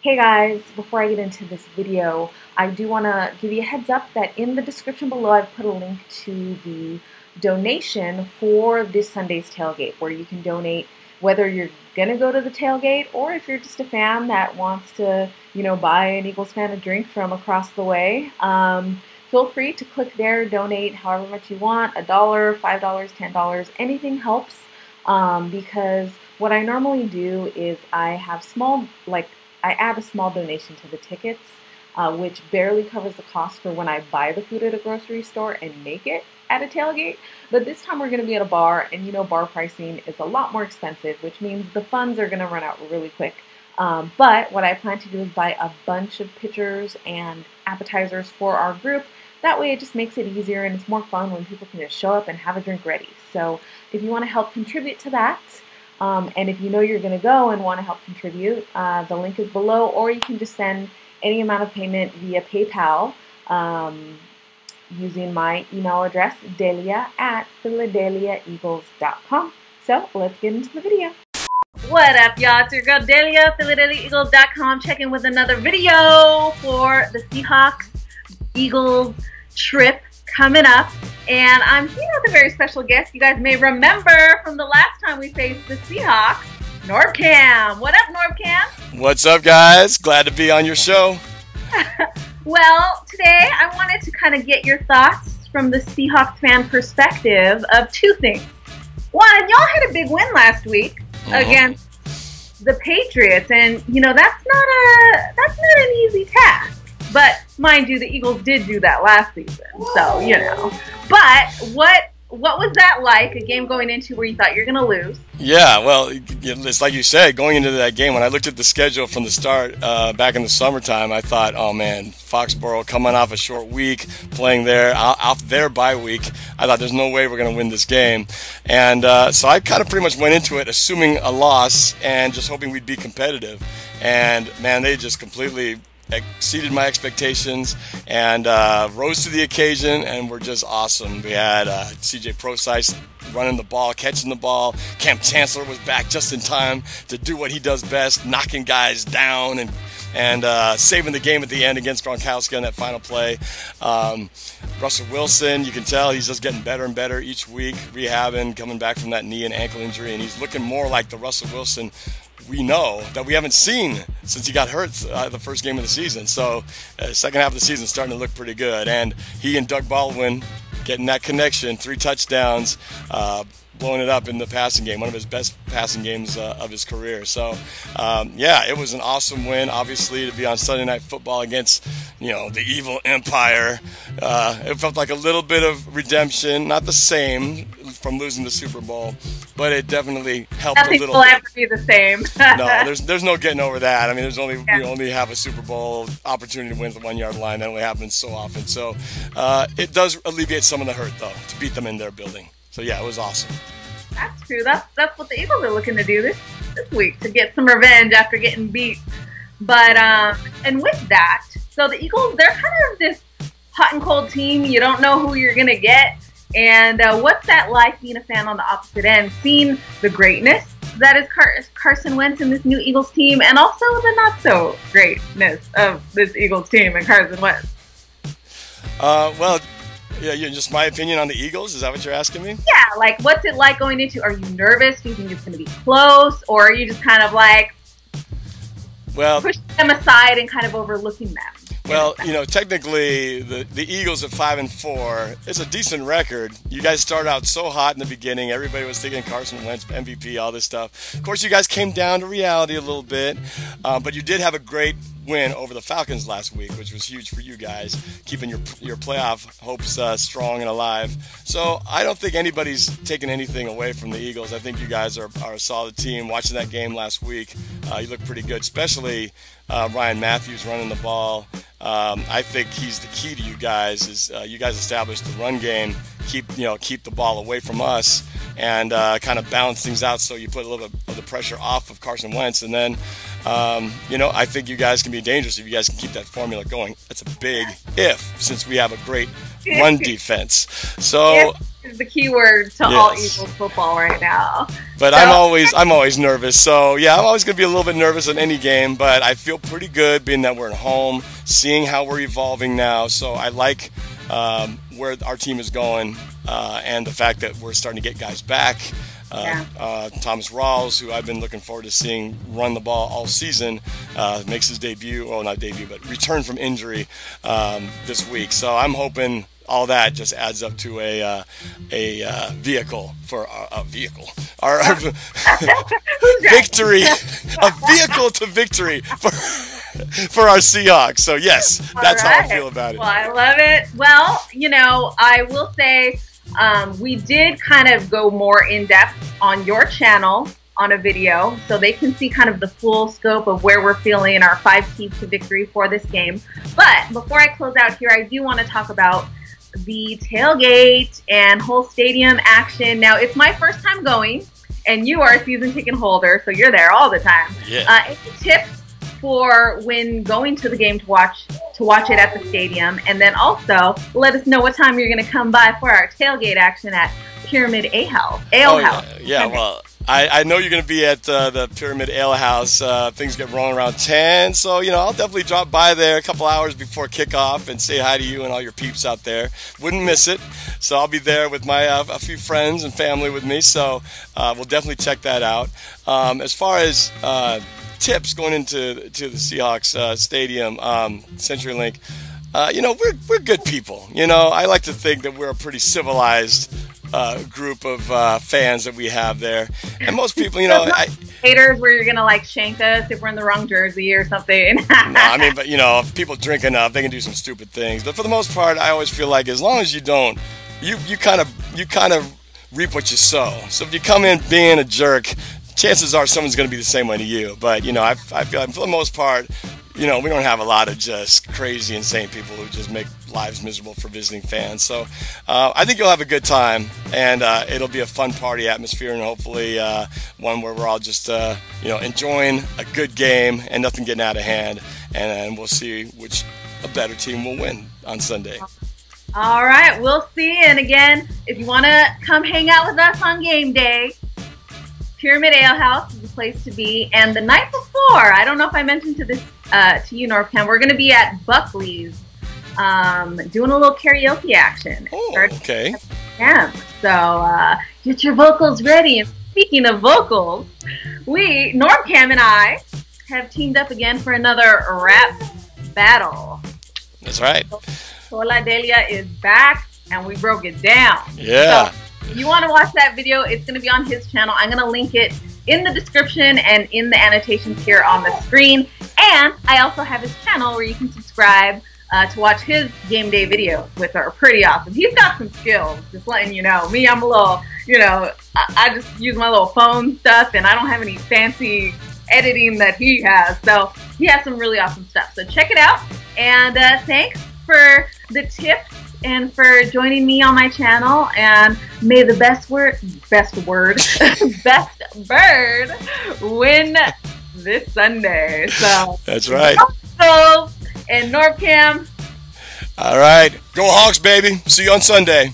Hey guys, before I get into this video, I do want to give you a heads up that in the description below I've put a link to the donation for this Sunday's tailgate, where you can donate whether you're going to go to the tailgate or if you're just a fan that wants to, buy an Eagles fan a drink from across the way. Feel free to click there, donate however much you want, $1, $5, $10, anything helps, because what I normally do is I add a small donation to the tickets, which barely covers the cost for when I buy the food at a grocery store and make it at a tailgate. But this time we're going to be at a bar, and bar pricing is a lot more expensive, which means the funds are going to run out really quick. But what I plan to do is buy a bunch of pitchers and appetizers for our group. That way it just makes it easier and it's more fun when people can just show up and have a drink ready. So if you want to help contribute to that, and if you know you're going to go and want to help contribute, the link is below, or you can just send any amount of payment via PayPal using my email address, delia@PhilaDehliaEagles.com. So let's get into the video. What up, y'all? It's your girl Delia, PhilaDehliaEagles.com, checking with another video for the Seahawks-Eagles trip coming up. And I'm here with a very special guest. You guys may remember from the last time we faced the Seahawks, Norbcam. What up, Norbcam? What's up, guys? Glad to be on your show. Well, today I wanted to kind of get your thoughts from the Seahawks fan perspective of two things. One, y'all had a big win last week against the Patriots, and that's not an easy task. But mind you, the Eagles did do that last season, so But what was that like? A game going into where you thought you're gonna lose? Yeah, well, it's like you said, going into that game, when I looked at the schedule from the start back in the summertime, I thought, oh man, Foxborough coming off a short week, playing there, off their bye week. I thought there's no way we're going to win this game. And so I kind of pretty much went into it assuming a loss and just hoping we'd be competitive. And man, they just completely exceeded my expectations and rose to the occasion and were just awesome. We had CJ Prosise running the ball, catching the ball. Cam Chancellor was back just in time to do what he does best, knocking guys down and saving the game at the end against Gronkowski on that final play. Russell Wilson, you can tell he's just getting better and better each week, rehabbing, coming back from that knee and ankle injury, and he's looking more like the Russell Wilson we know that we haven't seen since he got hurt the first game of the season. So second half of the season is starting to look pretty good. And he and Doug Baldwin getting that connection, 3 touchdowns, blowing it up in the passing game, one of his best passing games of his career. So, yeah, it was an awesome win, obviously, to be on Sunday Night Football against, the evil Empire. It felt like a little bit of redemption, not the same from losing the Super Bowl, but it definitely helped a little bit. Nothing will ever be the same. No, there's no getting over that. I mean, you only have a Super Bowl opportunity to win the 1-yard line. That only happens so often. So it does alleviate some of the hurt, though, to beat them in their building. So yeah, it was awesome. That's true. That's what the Eagles are looking to do this week, to get some revenge after getting beat. But and with that, so the Eagles, they're kind of this hot and cold team. You don't know who you're gonna get. And what's that like being a fan on the opposite end, seeing the greatness that is Carson Wentz and this new Eagles team, and also the not so greatness of this Eagles team and Carson Wentz? Well. Yeah, just my opinion on the Eagles? Is that what you're asking me? Yeah, like what's it like going into? Are you nervous? Do you think it's going to be close, or are you just kind of like pushing them aside and kind of overlooking them? Well, technically the Eagles at 5-4 is a decent record. You guys started out so hot in the beginning. Everybody was thinking Carson Wentz, MVP, all this stuff. Of course, you guys came down to reality a little bit, but you did have a great win over the Falcons last week, which was huge for you guys, keeping your playoff hopes strong and alive. So I don't think anybody's taking anything away from the Eagles. I think you guys are a solid team. Watching that game last week, you look pretty good, especially Ryan Matthews running the ball. I think he's the key to you guys. You guys establish the run game, keep the ball away from us, and kind of balance things out so you put a little bit of the pressure off of Carson Wentz. And then, I think you guys can be dangerous if you guys can keep that formula going. That's a big if, since we have a great run defense. So is the key word to all Eagles football right now. But I'm always nervous. So yeah, I'm always going to be a little bit nervous in any game, but I feel pretty good being that we're at home, seeing how we're evolving now. So I like where our team is going, and the fact that we're starting to get guys back. Thomas Rawls, who I've been looking forward to seeing run the ball all season, makes his debut, well, not debut, but return from injury this week. So I'm hoping all that just adds up to a vehicle for our victory, a vehicle to victory for our Seahawks. So yes, that's how I feel about it. Well, I love it. Well, I will say we did kind of go more in depth on your channel on a video, so they can see kind of the full scope of where we're feeling our 5 keys to victory for this game. But before I close out here, I do want to talk about the tailgate and whole stadium action. Now, it's my first time going, and you are a season ticket holder, so you're there all the time. Yeah. Any tips for when going to the game to watch it at the stadium, and then also let us know what time you're going to come by for our tailgate action at Pyramid Ale House. Yeah. Well, I know you're going to be at the Pyramid Ale House. Things get rolling around 10, so I'll definitely drop by there a couple hours before kickoff and say hi to you and all your peeps out there. Wouldn't miss it. So I'll be there with my a few friends and family with me. So we'll definitely check that out. As far as tips going into the Seahawks stadium, CenturyLink, we're good people. I like to think that we're a pretty civilized group of fans that we have there, and most people, haters where you're gonna shank us if we're in the wrong jersey or something. No, I mean, but if people drink enough, they can do some stupid things. But for the most part, I always feel like as long as you don't, you kind of reap what you sow. So if you come in being a jerk, chances are someone's going to be the same way to you. But I feel like for the most part, we don't have a lot of just crazy, insane people who just make lives miserable for visiting fans. So I think you'll have a good time, and it'll be a fun party atmosphere, and hopefully one where we're all just enjoying a good game and nothing getting out of hand, and we'll see which a better team will win on Sunday. All right, we'll see. And again, if you want to come hang out with us on game day, Pyramid Ale House is the place to be. And the night before, I don't know if I mentioned to you, Norbcam, we're going to be at Buckley's doing a little karaoke action. Oh, okay. Yeah. So get your vocals ready. And speaking of vocals, Norbcam and I have teamed up again for another rap battle. That's right. PhilaDehlia is back, and we broke it down. Yeah. So, if you want to watch that video, it's going to be on his channel. I'm going to link it in the description and in the annotations here on the screen. And I also have his channel where you can subscribe to watch his game day videos, which are pretty awesome. He's got some skills, just letting you know. Me, I'm a little, I just use my little phone stuff, and I don't have any fancy editing that he has. So he has some really awesome stuff. So check it out. And thanks for the tips and for joining me on my channel, and may the best bird win this Sunday. So that's right. And Norbcam. All right, go Hawks, baby. See you on Sunday.